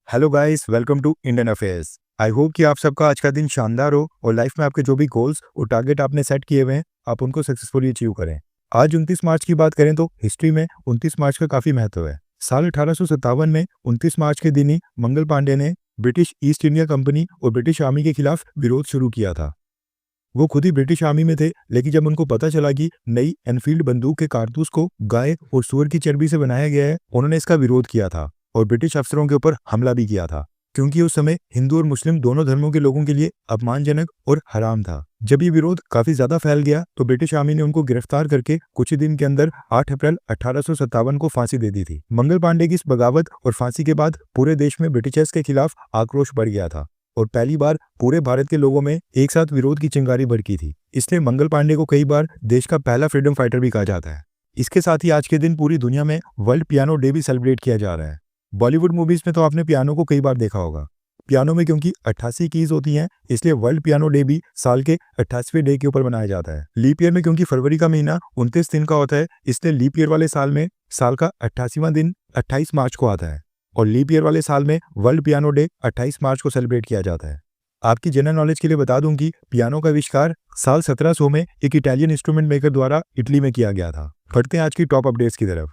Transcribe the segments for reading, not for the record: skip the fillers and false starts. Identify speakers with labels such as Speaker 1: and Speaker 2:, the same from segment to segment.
Speaker 1: Hello guys, welcome to Indian affairs. I hope कि आप सबका आज का दिन शानदार हो और लाइफ में आपके जो भी गोल्स और टारगेट आपने सेट किए हुए हैं आप उनको सक्सेसफुली अचीव करें। आज 29 मार्च की बात करें तो हिस्ट्री में 29 मार्च का काफ़ी महत्व है। साल 1857 में 29 मार्च के दिन ही मंगल पांडे ने ब्रिटिश ईस्ट इंडिया कंपनी और ब्रिटिश आर्मी के खिलाफ विरोध शुरू किया था। वो खुद ही ब्रिटिश आर्मी में थे, लेकिन जब उनको पता चला कि नई एनफील्ड बंदूक के कारतूस को गाय और सूअर की चर्बी से बनाया गया है, उन्होंने इसका विरोध किया था और ब्रिटिश अफसरों के ऊपर हमला भी किया था, क्योंकि उस समय हिंदू और मुस्लिम दोनों धर्मों के लोगों के लिए अपमानजनक और हराम था। जब ये विरोध काफी ज्यादा फैल गया तो ब्रिटिश आर्मी ने उनको गिरफ्तार करके कुछ ही दिन के अंदर 8 अप्रैल 1857 को फांसी दे दी थी। मंगल पांडे की इस बगावत और फांसी के बाद पूरे देश में ब्रिटिशर्स के खिलाफ आक्रोश बढ़ गया था और पहली बार पूरे भारत के लोगों में एक साथ विरोध की चिंगारी भड़की थी। इसलिए मंगल पांडे को कई बार देश का पहला फ्रीडम फाइटर भी कहा जाता है। इसके साथ ही आज के दिन पूरी दुनिया में वर्ल्ड पियानो डे भी सेलिब्रेट किया जा रहा है। बॉलीवुड मूवीज में तो आपने पियानो को कई बार देखा होगा। पियानो में क्योंकि 88 कीज होती हैं, इसलिए वर्ल्ड पियानो डे भी साल के 88वें डे के ऊपर मनाया जाता है। लीप ईयर में क्योंकि फरवरी का महीना 29 दिन का होता है, इसलिए लीप ईयर वाले साल में साल का 88वां दिन 28 मार्च को आता है और लीप ईयर वाले साल में वर्ल्ड पियानो डे 28 मार्च को सेलिब्रेट किया जाता है। आपकी जनरल नॉलेज के लिए बता दूं कि पियानो का आविष्कार साल 1700 में एक इटालियन इंस्ट्रूमेंट मेकर द्वारा इटली में किया गया था। बढ़ते हैं आज की टॉप अपडेट्स की तरफ।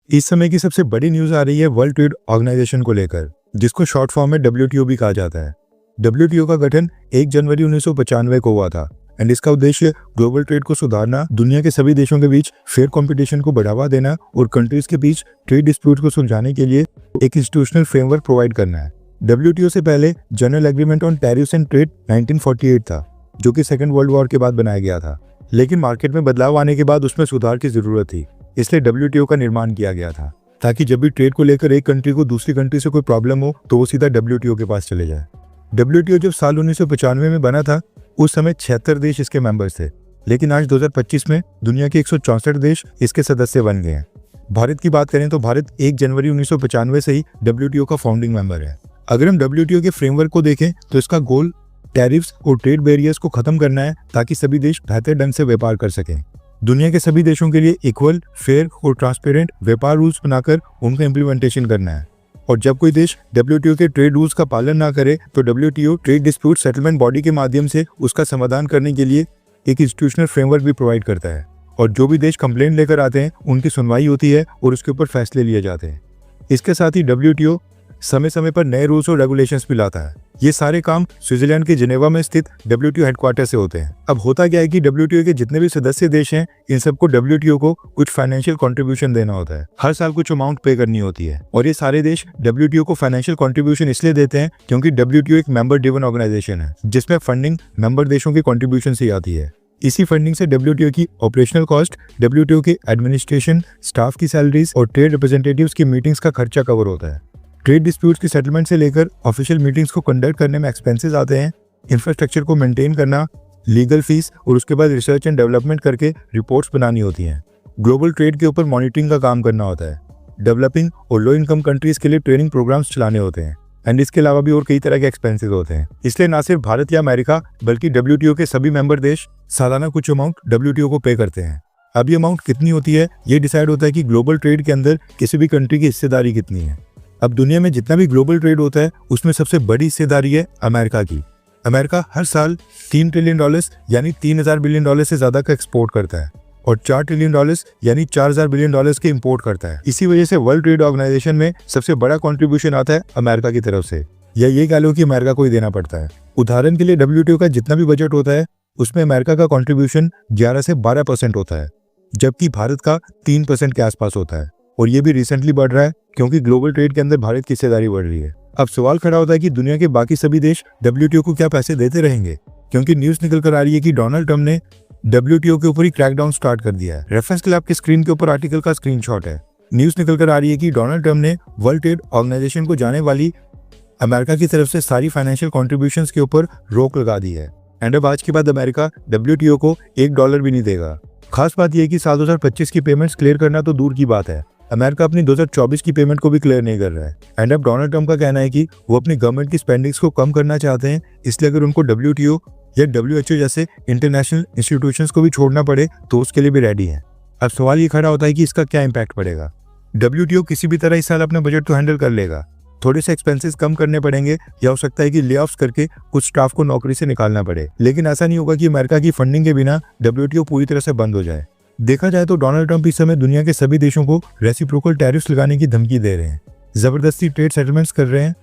Speaker 1: इस समय की सबसे बड़ी न्यूज आ रही है वर्ल्ड ट्रेड ऑर्गेनाइजेशन को लेकर, जिसको शॉर्ट फॉर्म में WTO भी कहा जाता है। WTO का गठन 1 जनवरी 1995 को हुआ था एंड इसका उद्देश्य ग्लोबल ट्रेड को सुधारना, दुनिया के सभी देशों के बीच फेयर कंपटीशन को बढ़ावा देना और कंट्रीज के बीच ट्रेड डिस्प्यूट को सुलझाने के लिए एक इंस्टीट्यूशनल फ्रेमवर्क प्रोवाइड करना है। WTO से पहले general agreement on tariffs and trade 1948 था, जो कि सेकेंड वर्ल्ड वॉर के बाद बनाया गया था, लेकिन मार्केट में बदलाव आने के बाद उसमें सुधार की जरूरत थी। इसलिए WTO का निर्माण किया गया था ताकि जब भी ट्रेड को लेकर एक कंट्री को दूसरी कंट्री से कोई प्रॉब्लम हो तो वो सीधा WTO के पास चले जाए। WTO जब साल 1995 में बना था उस समय 76 देश इसके मेंबर्स थे, लेकिन आज 2025 में दुनिया के 164 देश इसके सदस्य बन गए हैं। भारत की बात करें तो भारत 1 जनवरी 1995 से ही WTO का फाउंडिंग मेंबर है। अगर हम WTO के फ्रेमवर्क को देखें तो इसका गोल टैरिफ्स और ट्रेड बैरियर्स को खत्म करना है ताकि सभी देश बेहतर ढंग से व्यापार कर सकें। दुनिया के सभी देशों के लिए इक्वल, फेयर और ट्रांसपेरेंट व्यापार रूल्स बनाकर उनका इम्प्लीमेंटेशन करना है। और जब कोई देश WTO के ट्रेड रूल्स का पालन ना करे तो WTO trade dispute settlement body के माध्यम से उसका समाधान करने के लिए एक इंस्टीट्यूशनल फ्रेमवर्क भी प्रोवाइड करता है और जो भी देश कंप्लेंट लेकर आते हैं उनकी सुनवाई होती है और उसके ऊपर फैसले लिए जाते हैं। इसके साथ ही WTO समय समय पर नए रूल्स और रेगुलेशंस भी लाता है। ये सारे काम स्विट्जरलैंड के जिनेवा में स्थित WTO हेडक्वार्टर से होते हैं। अब होता क्या है कि WTO के जितने भी सदस्य देश हैं इन सबको WTO को कुछ फाइनेंशियल कंट्रीब्यूशन देना होता है। हर साल कुछ अमाउंट पे करनी होती है और ये सारे देश WTO को फाइनेंशियल कंट्रीब्यूशन इसलिए देते हैं क्योंकि WTO एक मेंबर ड्रिवन ऑर्गेनाइजेशन है जिसमें फंडिंग मेंबर देशों के कंट्रीब्यूशन से आती है। इसी फंडिंग से WTO की ऑपरेशनल कॉस्ट, WTO के एडमिनिस्ट्रेशन, स्टाफ की सैलरीज और ट्रेड रिप्रेजेंटेटिव्स की मीटिंग्स का खर्चा कवर होता है। ट्रेड डिस्प्यूट्स की सेटलमेंट से लेकर ऑफिशियल मीटिंग्स को कंडक्ट करने में एक्सपेंसेस आते हैं। इंफ्रास्ट्रक्चर को मेंटेन करना, लीगल फीस और उसके बाद रिसर्च एंड डेवलपमेंट करके रिपोर्ट्स बनानी होती हैं। ग्लोबल ट्रेड के ऊपर मॉनिटरिंग का काम करना होता है। डेवलपिंग और लो इनकम कंट्रीज के लिए ट्रेनिंग प्रोग्राम्स चलाने होते हैं एंड इसके अलावा भी और कई तरह के एक्सपेंसेस होते हैं। इसलिए ना सिर्फ भारत या अमेरिका बल्कि WTO के सभी मेंबर देश सालाना कुछ अमाउंट WTO को पे करते हैं। अब ये अमाउंट कितनी होती है ये डिसाइड होता है कि ग्लोबल ट्रेड के अंदर किसी भी कंट्री की हिस्सेदारी कितनी है। अब दुनिया में जितना भी ग्लोबल ट्रेड होता है उसमें सबसे बड़ी हिस्सेदारी है अमेरिका की। अमेरिका हर साल $3 ट्रिलियन यानी $3000 बिलियन से ज्यादा का एक्सपोर्ट करता है और $4 ट्रिलियन यानी $4000 बिलियन के इंपोर्ट करता है। इसी वजह से वर्ल्ड ट्रेड ऑर्गेनाइजेशन में सबसे बड़ा कंट्रीब्यूशन आता है अमेरिका की तरफ से, या ये कह लो कि अमेरिका को ही देना पड़ता है। उदाहरण के लिए WTO का जितना भी बजट होता है उसमें अमेरिका का कंट्रीब्यूशन 11 से 12% होता है, जबकि भारत का 3% के आसपास होता है और ये भी रिसेंटली बढ़ रहा है क्योंकि ग्लोबल ट्रेड के अंदर भारत की हिस्सेदारी बढ़ रही है। अब सवाल खड़ा होता है कि दुनिया के बाकी सभी देश WTO को क्या पैसे देते रहेंगे, क्योंकि न्यूज निकल कर आ रही है कि डोनाल्ड ट्रम्प ने WTO के ऊपर ही क्रैकडाउन स्टार्ट कर दिया है। रेफरेंस के लिए आपके स्क्रीन के ऊपर आर्टिकल का स्क्रीनशॉट है। न्यूज निकल कर आ रही है कि डोनाल्ड ट्रम्प ने वर्ल्ड ट्रेड ऑर्गेनाइजेशन को जाने वाली अमेरिका की तरफ से सारी फाइनेंशियल कॉन्ट्रीब्यूशन के ऊपर रोक लगा दी है एंड अब आज के बाद अमेरिका WTO को $1 भी नहीं देगा। खास बात यह है कि साल 2025 की पेमेंट्स क्लियर करना तो दूर की बात है, अमेरिका अपनी 2024 की पेमेंट को भी क्लियर नहीं कर रहा है एंड अब डोनाल्ड ट्रम्प का कहना है कि वो अपनी गवर्नमेंट की स्पेंडिंग्स को कम करना चाहते हैं, इसलिए अगर उनको WTO या WHO जैसे इंटरनेशनल इंस्टीट्यूशंस को भी छोड़ना पड़े तो उसके लिए भी रेडी है। अब सवाल ये खड़ा होता है कि इसका क्या इम्पैक्ट पड़ेगा। WTO किसी भी तरह इस साल अपना बजट तो हैंडल कर लेगा, थोड़े से एक्सपेंसेस कम करने पड़ेंगे या हो सकता है कि ले ऑफ्स करके कुछ स्टाफ को नौकरी से निकालना पड़े, लेकिन ऐसा नहीं होगा कि अमेरिका की फंडिंग के बिना WTO पूरी तरह से बंद हो जाए। देखा जाए तो डोनाल्ड ट्रंप इस समय दुनिया के सभी देशों को रेसिप्रोकल टैरिफ्स लगाने की धमकी दे रहे हैं, जबरदस्ती ट्रेड सेटलमेंट्स कर रहे हैं,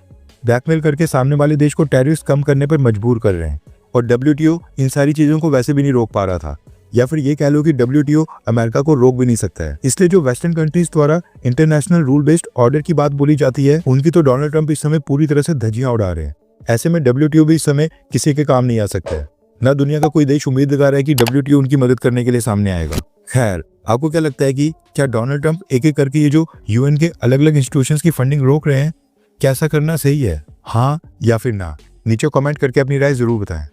Speaker 1: ब्लैकमेल करके सामने वाले देश को टैरिफ्स कम करने पर मजबूर कर रहे हैं। और WTO इन सारी चीजों को वैसे भी नहीं रोक पा रहा था, या फिर ये कह लो कि WTO अमेरिका को रोक भी नहीं सकता है। इसलिए जो वेस्टर्न कंट्रीज द्वारा इंटरनेशनल रूल बेस्ड ऑर्डर की बात बोली जाती है, उनकी तो डोनाल्ड ट्रंप इस समय पूरी तरह से धज्जियां उड़ा रहे हैं। ऐसे में WTO भी इस समय किसी के काम नहीं आ सकता है, न दुनिया का कोई देश उम्मीद लगा रहा है कि WTO उनकी मदद करने के लिए सामने आएगा। खैर, आपको क्या लगता है कि क्या डोनाल्ड ट्रंप एक एक करके ये जो UN के अलग अलग इंस्टीट्यूशंस की फंडिंग रोक रहे हैं, क्या ऐसा करना सही है? हाँ या फिर ना? नीचे कमेंट करके अपनी राय जरूर बताएं।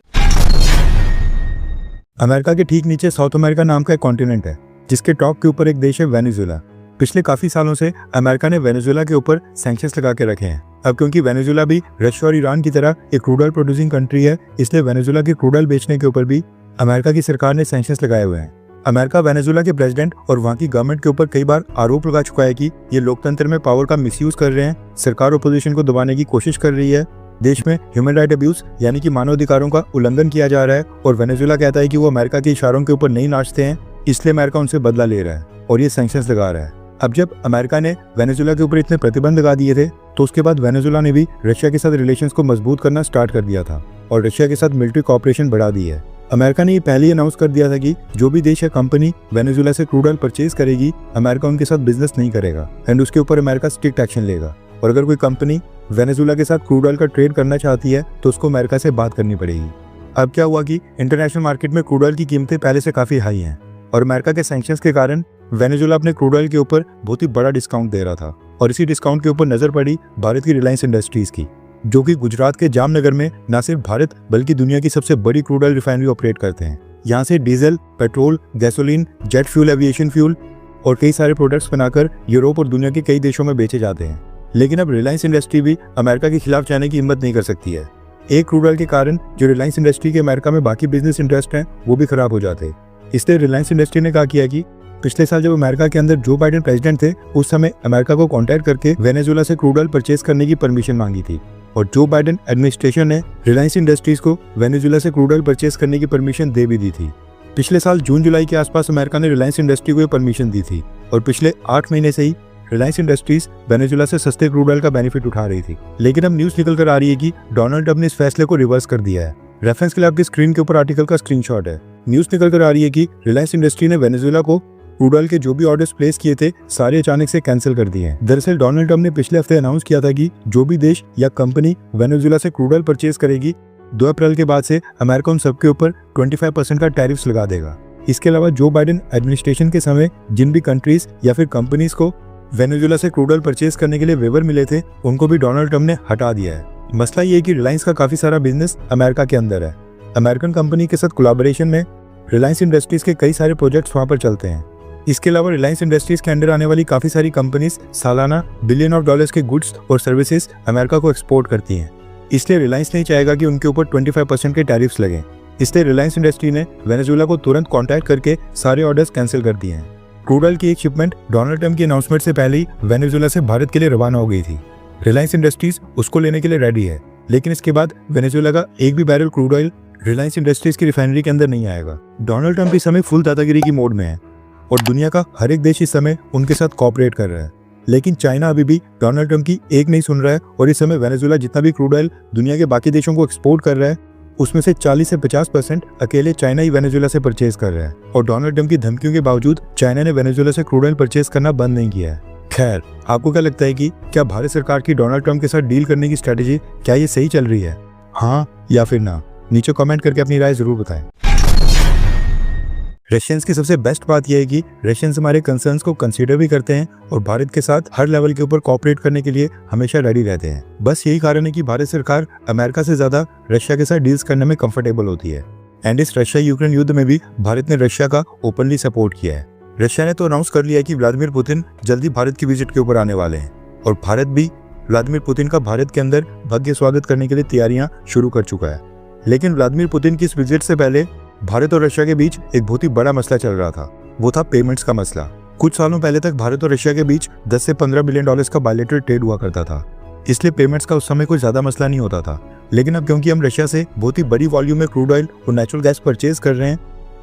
Speaker 1: अमेरिका के ठीक नीचे साउथ अमेरिका नाम का एक कॉन्टिनेंट है, जिसके टॉप के ऊपर एक देश है वेनेजुएला। पिछले काफी सालों से अमेरिका ने वेनेजुएला के ऊपर सैंक्शंस लगा के रखे हैं। अब क्योंकि वेनेजुएला भी रशिया और ईरान की तरह एक क्रूड ऑयल प्रोड्यूसिंग कंट्री है, इसलिए वेनेजुएला के क्रूड ऑयल बेचने के ऊपर भी अमेरिका की सरकार ने सैंक्शंस लगाए हुए हैं। अमेरिका वेनेजुएला के प्रेसिडेंट और वहाँ की गवर्नमेंट के ऊपर कई बार आरोप लगा चुका है कि ये लोकतंत्र में पावर का मिसयूज कर रहे हैं, सरकार अपोजिशन को दबाने की कोशिश कर रही है, देश में ह्यूमन राइट अब्यूज यानी कि मानवाधिकारों का उल्लंघन किया जा रहा है, और वेनेजुएला कहता है कि वो अमेरिका के इशारों के ऊपर नहीं नाचते हैं, इसलिए अमेरिका उनसे बदला ले रहा है और ये सैंक्शंस लगा रहा है। अब जब अमेरिका ने वेनेजुएला के ऊपर इतने प्रतिबंध लगा दिए थे, तो उसके बाद वेनेजुएला ने भी रशिया के साथ रिलेशंस को मजबूत करना स्टार्ट कर दिया था और रशिया के साथ मिलिट्री कॉपरेशन बढ़ा दी है। अमेरिका ने ये पहले ही अनाउंस कर दिया था कि जो भी देश या कंपनी वेनेजुएला से क्रूड ऑयल परचेज करेगी, अमेरिका उनके साथ बिजनेस नहीं करेगा एंड उसके ऊपर अमेरिका स्ट्रिक्ट एक्शन लेगा। और अगर कोई कंपनी वेनेजुएला के साथ क्रूड ऑयल का ट्रेड करना चाहती है तो उसको अमेरिका से बात करनी पड़ेगी। अब क्या हुआ कि इंटरनेशनल मार्केट में क्रूड ऑयल की कीमतें पहले से काफी हाई हैं और अमेरिका के सैंक्शंस के कारण वेनेजुएला अपने क्रूड ऑयल के ऊपर बहुत ही बड़ा डिस्काउंट दे रहा था, और इसी डिस्काउंट के ऊपर नजर पड़ी भारत की रिलायंस इंडस्ट्रीज की, जो कि गुजरात के जामनगर में न सिर्फ भारत बल्कि दुनिया की सबसे बड़ी क्रूड ऑयल रिफाइनरी ऑपरेट करते हैं। यहाँ से diesel, petrol, gasoline, jet fuel, aviation fuel और कई सारे प्रोडक्ट्स बनाकर यूरोप और दुनिया के कई देशों में बेचे जाते हैं। लेकिन अब रिलायंस इंडस्ट्री भी अमेरिका के खिलाफ जाने की हिम्मत नहीं कर सकती है। एक क्रूड ऑयल के कारण जो रिलायंस इंडस्ट्री के अमेरिका में बाकी बिजनेस इंटरेस्ट हैं वो भी खराब हो जाते हैं। इसलिए रिलायंस इंडस्ट्री ने कहा किया कि पिछले साल जब अमेरिका के अंदर जो बाइडेन प्रेसिडेंट थे, उस समय अमेरिका को कॉन्टैक्ट करके वेनेजुएला से क्रूड ऑयल परचेज करने की परमिशन मांगी थी, और जो बाइडेन एडमिनिस्ट्रेशन ने रिलायंस इंडस्ट्रीज को वेनेजुएला से क्रूड ऑयल परचेज करने की परमिशन दे भी दी थी। पिछले साल जून जुलाई के आसपास अमेरिका ने रिलायंस इंडस्ट्री को ये परमिशन दी थी, और पिछले 8 महीने से ही रिलायंस इंडस्ट्रीज वेनेजुएला से सस्ते क्रूड ऑयल का बेनिफिट उठा रही थी। लेकिन अब न्यूज निकल कर आ रही है कि डोनाल्ड ट्रंप ने इस फैसले को रिवर्स कर दिया है। रेफरेंस के लिए आपकी स्क्रीन के ऊपर आर्टिकल का स्क्रीनशॉट है। न्यूज निकल कर आ रही है कि रिलायंस इंडस्ट्री ने वेनेजुएला को क्रूड ऑयल के जो भी ऑर्डर्स प्लेस किए थे, सारे अचानक से कैंसिल कर दिए हैं। दरअसल डोनाल्ड ट्रंप ने पिछले हफ्ते अनाउंस किया था कि जो भी देश या कंपनी वेनेजुएला से क्रूड ऑयल परचेज करेगी, 2 अप्रैल के बाद से अमेरिका उन सबके ऊपर 25% का टैरिफ्स लगा देगा। इसके अलावा जो बाइडेन एडमिनिस्ट्रेशन के समय जिन भी कंट्रीज या फिर कंपनीज को वेनेजुएला से क्रूड ऑयल परचेज करने के लिए वेवर मिले थे, उनको भी डोनाल्ड ट्रंप ने हटा दिया है। मसला ये है कि रिलायंस का काफी सारा बिजनेस अमेरिका के अंदर है। अमेरिकन कंपनी के साथ कोलैबोरेशन में रिलायंस इंडस्ट्रीज के कई सारे प्रोजेक्ट्स वहां पर चलते हैं। इसके अलावा रिलायंस इंडस्ट्रीज के अंडर आने वाली काफी सारी कंपनीज सालाना बिलियन ऑफ डॉलर्स के गुड्स और सर्विसेज अमेरिका को एक्सपोर्ट करती हैं। इसलिए रिलायंस नहीं चाहेगा कि उनके ऊपर 25% के टैरिफ्स लगें। इसलिए रिलायंस इंडस्ट्री ने वेनेजुएला को तुरंत कॉन्टैक्ट करके सारे ऑर्डर्स कैंसिल कर दिए हैं। क्रूड ऑयल की एक शिपमेंट डोनाल्ड ट्रंप की अनाउंसमेंट से पहले ही वेनेजुएला से भारत के लिए रवाना हो गई थी। रिलायंस इंडस्ट्रीज उसको लेने के लिए रेडी है, लेकिन इसके बाद वेनेजुएला का एक भी barrel crude oil Reliance industries की रिफाइनरी के अंदर नहीं आएगा। डोनाल्ड ट्रंप इस समय फुल दादागिरी की मोड में है और दुनिया का हर एक देश इस समय उनके साथ कोऑपरेट कर रहा है। लेकिन चाइना अभी भी डोनाल्ड ट्रंप की एक नहीं सुन रहा है और इस समय वेनेजुएला जितना भी क्रूड ऑयल दुनिया के बाकी देशों को एक्सपोर्ट कर रहा है, उसमें से 40 से 50% अकेले चाइना ही वेनेजुएला से परचेज कर रहा है। और डोनाल्ड ट्रंप की धमकियों के बावजूद चाइना ने वेनेजुएला से क्रूड ऑयल परचेज करना बंद नहीं किया है। खैर, आपको क्या लगता है कि क्या भारत सरकार की डोनाल्ड ट्रंप के साथ डील करने की स्ट्रेटेजी क्या ये सही चल रही है? हाँ या फिर ना? नीचे कमेंट करके अपनी राय जरूर बताएं। रशियंस की सबसे बेस्ट बात यह है कि रशियंस हमारे कंसर्न्स को कंसीडर भी करते हैं और भारत के साथ हर लेवल के ऊपर कोऑपरेट करने के लिए हमेशा रेडी रहते हैं। बस यही कारण है कि भारत सरकार अमेरिका से ज्यादा रशिया के साथ डील्स करने में कंफर्टेबल होती है। एंड इस रशिया यूक्रेन युद्ध में भी भारत ने रशिया का ओपनली सपोर्ट किया है। रशिया ने तो अनाउंस कर लिया है कि व्लादिमीर पुतिन जल्दी भारत की विजिट के ऊपर आने वाले हैं और भारत भी व्लादिमीर पुतिन का भारत के अंदर भव्य स्वागत करने के लिए तैयारियां शुरू कर चुका है। लेकिन व्लादिमीर पुतिन की इस विजिट से पहले भारत और रशिया के बीच एक बहुत ही बड़ा मसला चल रहा था। वो था पेमेंट्स का मसला। कुछ सालों पहले तक भारत और रशिया के बीच 10 से 15 बिलियन डॉलर्स का बायलैटरल ट्रेड हुआ करता था, इसलिए पेमेंट्स का उस समय कोई ज़्यादा मसला नहीं होता था। लेकिन अब क्योंकि हम रशिया से बहुत ही बड़ी वॉल्यूम में क्रूड ऑयल और नेचुरल गैस परचेज कर रहे हैं,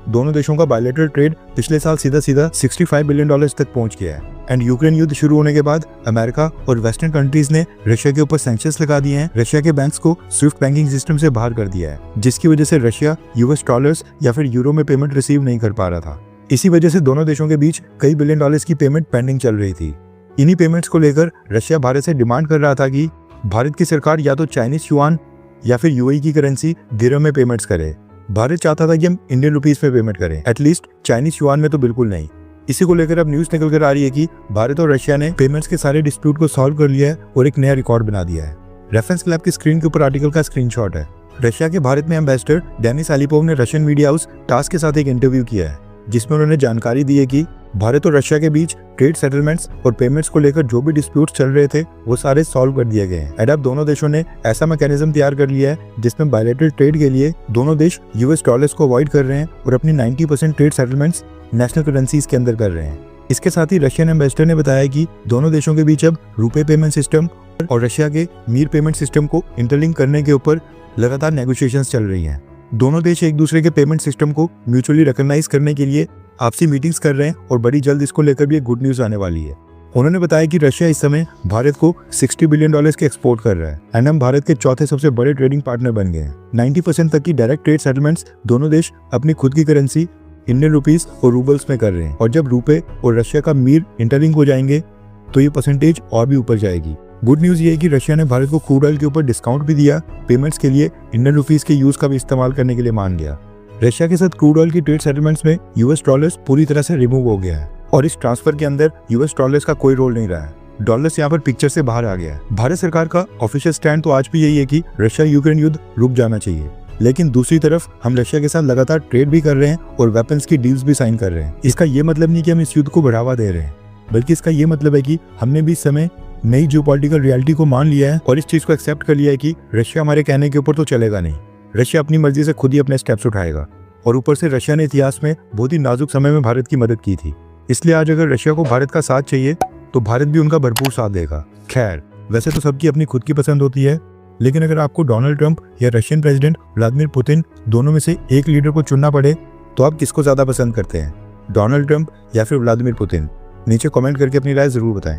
Speaker 1: दोनों देशों का बायलैटरल ट्रेड पिछले साल सीधा 65 बिलियन डॉलर्स तक पहुंच गया है। एंड यूक्रेन युद्ध शुरू होने के बाद अमेरिका और वेस्टर्न कंट्रीज ने रशिया के ऊपर सैंक्शंस लगा दिए हैं, रशिया के बैंक्स को स्विफ्ट बैंकिंग सिस्टम से बाहर कर दिया है, जिसकी वजह से रशिया यूएस डॉलर्स या फिर यूरो में पेमेंट रिसीव नहीं कर पा रहा था। इसी वजह से दोनों देशों के बीच कई बिलियन डॉलर्स की पेमेंट पेंडिंग चल रही थी। इन्हीं पेमेंट्स को लेकर रशिया भारत से डिमांड कर रहा था कि भारत की सरकार या तो चाइनीज युआन या फिर यूएई की करेंसी दिरहम में पेमेंट्स करे। भारत चाहता था कि हम इंडियन रुपीस में पेमेंट करें, एटलीस्ट चाइनीज युआन में तो बिल्कुल नहीं। इसी को लेकर अब न्यूज निकल कर आ रही है कि भारत और रशिया ने पेमेंट्स के सारे डिस्प्यूट को सॉल्व कर लिया है और एक नया रिकॉर्ड बना दिया है। रेफरेंस क्लैब की स्क्रीन के ऊपर आर्टिकल का स्क्रीनशॉट है। रशिया के भारत में एम्बेसडर डेनिस एलिपोव ने रशियन मीडिया हाउस टास्क के साथ एक इंटरव्यू किया है, जिसमें उन्होंने जानकारी दी है कि भारत और रशिया के बीच ट्रेड सेटलमेंट्स और पेमेंट्स को लेकर जो भी डिस्प्यूट्स चल रहे थे वो सारे सॉल्व कर दिए गए हैं। एंड अब दोनों देशों ने ऐसा मैकेनिज्म तैयार कर लिया है जिसमें बायलैटरल ट्रेड के लिए दोनों देश यूएस डॉलर्स को अवॉइड कर रहे हैं और अपनी 90% ट्रेड सेटलमेंट्स नेशनल करेंसीज के अंदर कर रहे हैं। इसके साथ ही रशियन एम्बेसडर ने बताया कि दोनों देशों के बीच अब रुपे पेमेंट सिस्टम और रशिया के मीर पेमेंट सिस्टम को इंटरलिंक करने के ऊपर लगातार नेगोशिएशंस चल रही हैं। दोनों देश एक दूसरे के पेमेंट सिस्टम को म्यूचुअली रिकॉग्नाइज करने के लिए आपसी मीटिंग्स कर रहे हैं और बड़ी जल्द इसको लेकर भी एक गुड न्यूज आने वाली है। उन्होंने बताया कि रशिया इस समय भारत को 60 बिलियन डॉलर्स के एक्सपोर्ट कर रहा है एंड हम भारत के चौथे सबसे बड़े ट्रेडिंग पार्टनर बन गए हैं। 90% तक की डायरेक्ट ट्रेड सेटलमेंट्स दोनों देश अपनी खुद की करेंसी इंडियन रुपीस और रूबल्स में कर रहे हैं और जब रुपए और रशिया का मीर इंटरलिंक हो जाएंगे तो ये परसेंटेज और भी ऊपर जाएगी। गुड न्यूज ये है कि रशिया ने भारत को क्रूड ऑयल के ऊपर डिस्काउंट भी दिया, पेमेंट्स के लिए इंडियन रुपीस के यूज का भी इस्तेमाल करने के लिए मान गया। रशिया के साथ क्रूड ऑयल की ट्रेड सेटलमेंट्स में यूएस डॉलर्स पूरी तरह से रिमूव हो गया है और इस ट्रांसफर के अंदर यूएस डॉलर्स का कोई रोल नहीं रहा है। डॉलर्स यहाँ पर पिक्चर से बाहर आ गया है। भारत सरकार का ऑफिशियल स्टैंड तो आज भी यही है कि रशिया यूक्रेन युद्ध रुक जाना चाहिए, लेकिन दूसरी तरफ हम रशिया के साथ लगातार ट्रेड भी कर रहे हैं और वेपन्स की डील्स भी साइन कर रहे हैं। इसका ये मतलब नहीं कि हम इस युद्ध को बढ़ावा दे रहे हैं, बल्कि इसका ये मतलब है कि हमने भी इस समय नई जियोपॉलिटिकल रियलिटी को मान लिया है और इस चीज को एक्सेप्ट कर लिया है कि रशिया हमारे कहने के ऊपर तो चलेगा नहीं। रशिया अपनी मर्जी से खुद ही अपने स्टेप्स उठाएगा और ऊपर से रशिया ने इतिहास में बहुत ही नाजुक समय में भारत की मदद की थी, इसलिए आज अगर रशिया को भारत का साथ चाहिए तो भारत भी उनका भरपूर साथ देगा। खैर, वैसे तो सबकी अपनी खुद की पसंद होती है, लेकिन अगर आपको डोनाल्ड ट्रंप या रशियन प्रेसिडेंट व्लादिमीर पुतिन दोनों में से एक लीडर को चुनना पड़े तो आप किसको ज्यादा पसंद करते हैं, डोनाल्ड ट्रंप या फिर व्लादिमीर पुतिन? नीचे कमेंट करके अपनी राय जरूर बताएं।